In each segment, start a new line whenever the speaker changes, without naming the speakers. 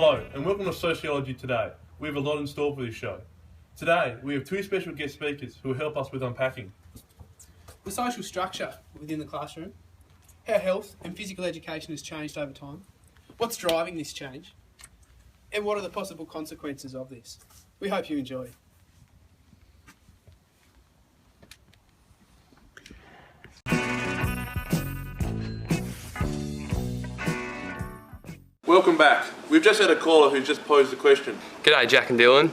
Hello and welcome to Sociology Today. We have a lot in store for this show. Today we have two special guest speakers who will help us with unpacking
the social structure within the classroom, how health and physical education has changed over time, what's driving this change, and what are the possible consequences of this. We hope you enjoy.
Welcome back. We've just had a caller who's just posed a question.
G'day Jack and Dylan.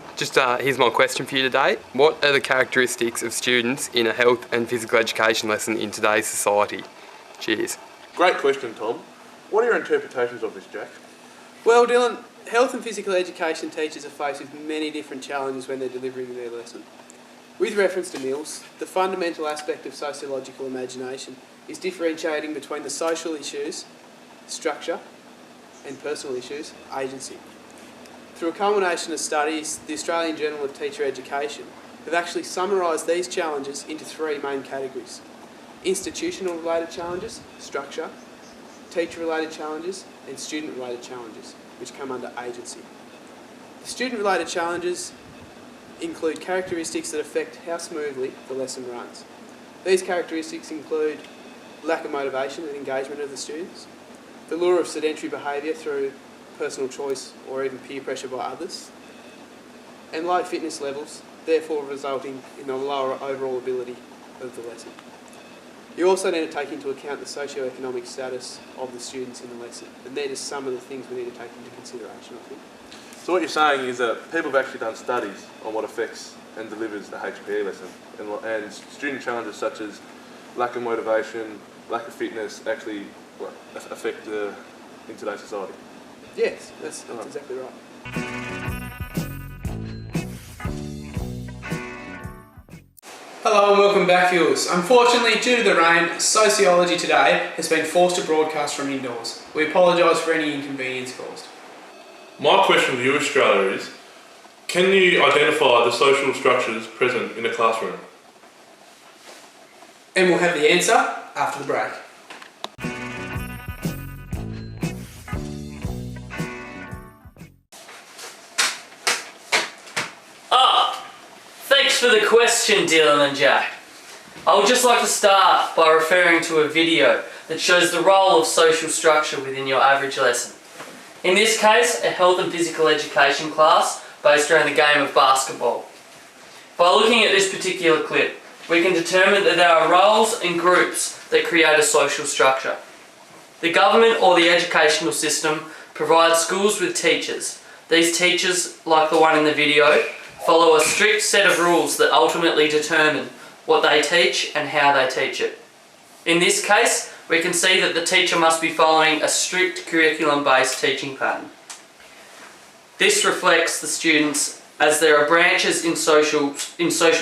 Here's my question for you today. What are the characteristics of students in a health and physical education lesson in today's society? Cheers.
Great question, Tom. What are your interpretations of this, Jack?
Well, Dylan, health and physical education teachers are faced with many different challenges when they're delivering their lesson. With reference to meals, the fundamental aspect of sociological imagination is differentiating between the social issues, structure, and personal issues, agency. Through a culmination of studies, the Australian Journal of Teacher Education have actually summarised these challenges into three main categories: institutional related challenges, structure, teacher related challenges, and student related challenges, which come under agency. The student related challenges include characteristics that affect how smoothly the lesson runs. These characteristics include lack of motivation and engagement of the students, the lure of sedentary behaviour through personal choice or even peer pressure by others, and low fitness levels, therefore resulting in a lower overall ability of the lesson. You also need to take into account the socio-economic status of the students in the lesson, and they're just some of the things we need to take into consideration, I think.
So what you're saying is that people have actually done studies on what affects and delivers the HPE lesson, and student challenges such as lack of motivation, lack of fitness actually affect in today's society.
Yes, that's exactly right. Hello and welcome back, viewers. Unfortunately, due to the rain, Sociology Today has been forced to broadcast from indoors. We apologise for any inconvenience caused.
My question to you, Australia, is can you identify the social structures present in a classroom?
And we'll have the answer after the break.
Thanks for the question, Dylan and Jack. I would just like to start by referring to a video that shows the role of social structure within your average lesson. In this case, a health and physical education class based around the game of basketball. By looking at this particular clip, we can determine that there are roles and groups that create a social structure. The government or the educational system provides schools with teachers. These teachers, like the one in the video, follow a strict set of rules that ultimately determine what they teach and how they teach it. In this case, we can see that the teacher must be following a strict curriculum-based teaching pattern. This reflects the students as there are branches in social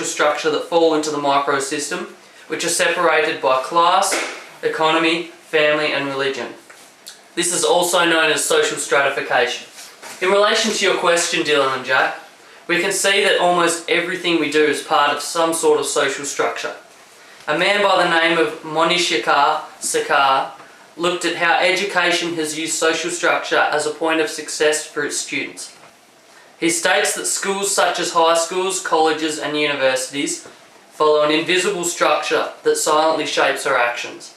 structure that fall into the microsystem, which are separated by class, economy, family and religion. This is also known as social stratification. In relation to your question, Dylan and Jack, we can see that almost everything we do is part of some sort of social structure. A man by the name of Monishika Sakar looked at how education has used social structure as a point of success for its students. He states that schools such as high schools, colleges and universities follow an invisible structure that silently shapes our actions.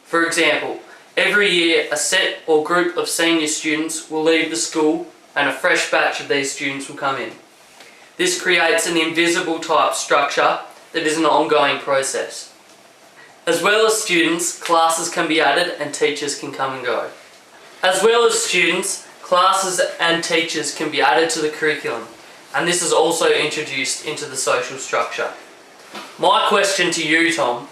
For example, every year a set or group of senior students will leave the school and a fresh batch of these students will come in. This creates an invisible type structure that is an ongoing process. As well as students, classes can be added and teachers can come and go. As well as students, classes and teachers can be added to the curriculum, and this is also introduced into the social structure. My question to you, Tom,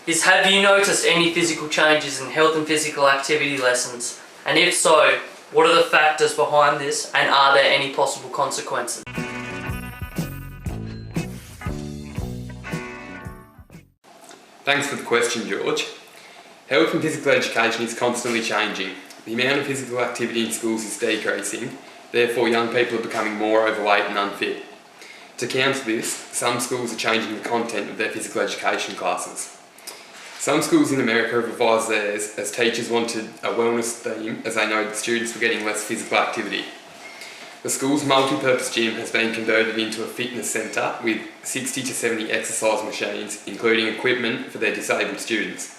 is have you noticed any physical changes in health and physical activity lessons? And if so, what are the factors behind this and are there any possible consequences?
Thanks for the question, George. Health and physical education is constantly changing. The amount of physical activity in schools is decreasing, therefore young people are becoming more overweight and unfit. To counter this, some schools are changing the content of their physical education classes. Some schools in America have revised theirs as teachers wanted a wellness theme as they know that students were getting less physical activity. The school's multi-purpose gym has been converted into a fitness centre with 60 to 70 exercise machines, including equipment for their disabled students.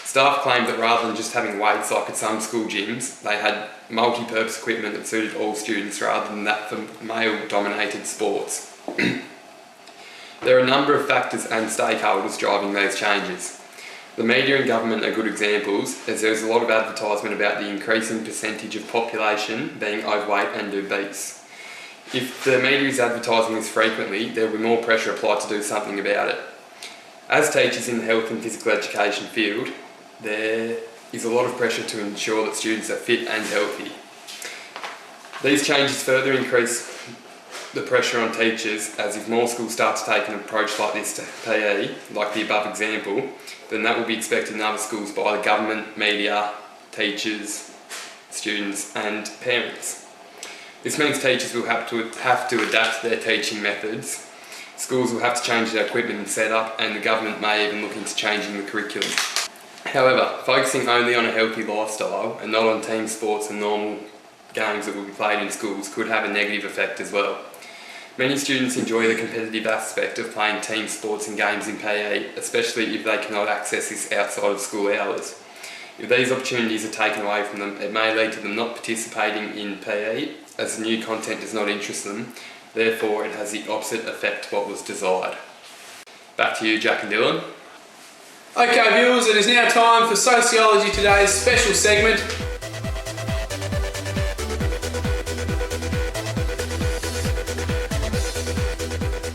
Staff claimed that rather than just having weights like at some school gyms, they had multi-purpose equipment that suited all students rather than that for male-dominated sports. There are a number of factors and stakeholders driving these changes. The media and government are good examples, as there is a lot of advertisement about the increasing percentage of population being overweight and obese. If the media is advertising this frequently, there will be more pressure applied to do something about it. As teachers in the health and physical education field, there is a lot of pressure to ensure that students are fit and healthy. These changes further increase the pressure on teachers, as if more schools start to take an approach like this to PE, like the above example, then that will be expected in other schools by the government, media, teachers, students and parents. This means teachers will have to adapt their teaching methods, schools will have to change their equipment and setup, and the government may even look into changing the curriculum. However, focusing only on a healthy lifestyle and not on team sports and normal games that will be played in schools could have a negative effect as well. Many students enjoy the competitive aspect of playing team sports and games in PE, especially if they cannot access this outside of school hours. If these opportunities are taken away from them, it may lead to them not participating in PE, as the new content does not interest them, therefore it has the opposite effect to what was desired. Back to you, Jack and Dylan.
Okay viewers, it is now time for Sociology Today's special segment.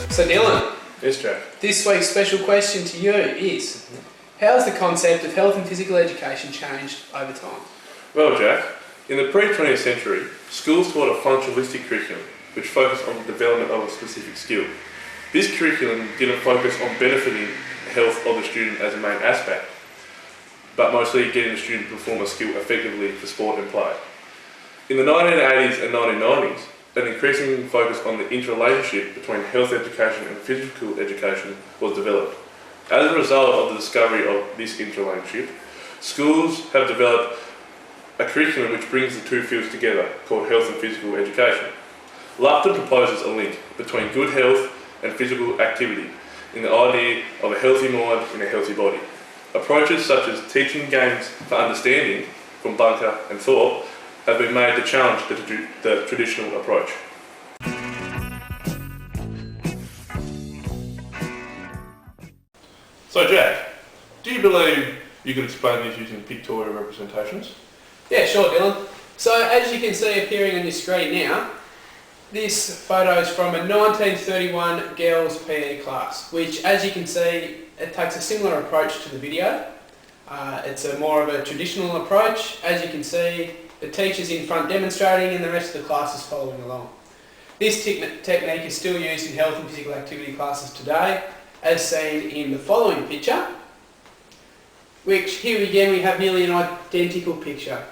So Dylan,
Yes, Jack.
this week's special question to you is, how has the concept of health and physical education changed over time?
Well, Jack, in the pre-20th century, schools taught a functionalistic curriculum which focused on the development of a specific skill. This curriculum didn't focus on benefiting the health of the student as a main aspect, but mostly getting the student to perform a skill effectively for sport and play. In the 1980s and 1990s, an increasing focus on the interrelationship between health education and physical education was developed. As a result of the discovery of this interrelationship, schools have developed a curriculum which brings the two fields together, called health and physical education. Lupton proposes a link between good health and physical activity in the idea of a healthy mind in a healthy body. Approaches such as teaching games for understanding from Bunker and Thorpe have been made to challenge the traditional approach. So Jack, do you believe you could explain this using pictorial representations?
Yeah, sure Dylan. So as you can see appearing on your screen now, this photo is from a 1931 girls PE class, which as you can see, it takes a similar approach to the video. It's more of a traditional approach. As you can see, the teacher's in front demonstrating and the rest of the class is following along. This technique is still used in health and physical activity classes today, as seen in the following picture, which here again we have nearly an identical picture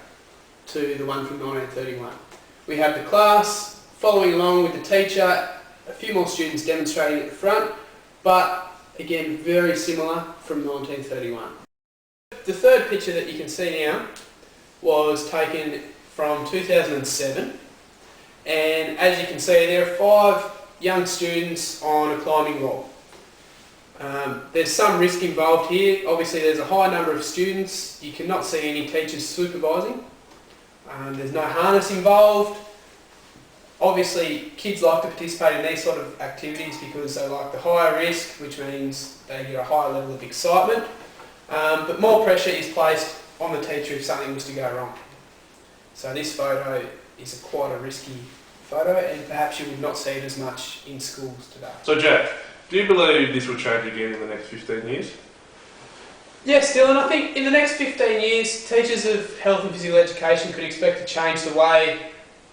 to the one from 1931. We have the class following along with the teacher, a few more students demonstrating at the front, but again very similar from 1931. The third picture that you can see now was taken from 2007, and as you can see there are 5 young students on a climbing wall. There's some risk involved here. Obviously there's a high number of students, you cannot see any teachers supervising, there's no harness involved. Obviously kids like to participate in these sort of activities because they like the higher risk, which means they get a higher level of excitement, but more pressure is placed on the teacher if something was to go wrong. So this photo is quite a risky photo, and perhaps you would not see it as much in schools today.
So Jack, do you believe this will change again in the next 15 years?
Yes, Dylan, I think in the next 15 years, teachers of health and physical education could expect to change the way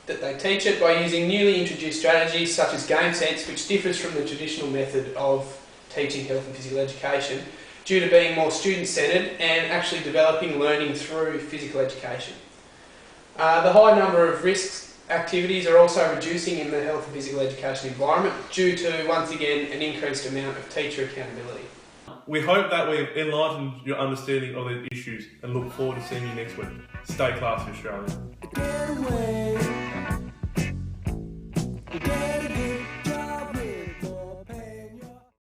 that they teach it by using newly introduced strategies such as game sense, which differs from the traditional method of teaching health and physical education, due to being more student-centred and actually developing learning through physical education. The high number of risks activities are also reducing in the health and physical education environment due to, once again, an increased amount of teacher accountability.
We hope that we've enlightened your understanding of these issues and look forward to seeing you next week. Stay classy, Australia.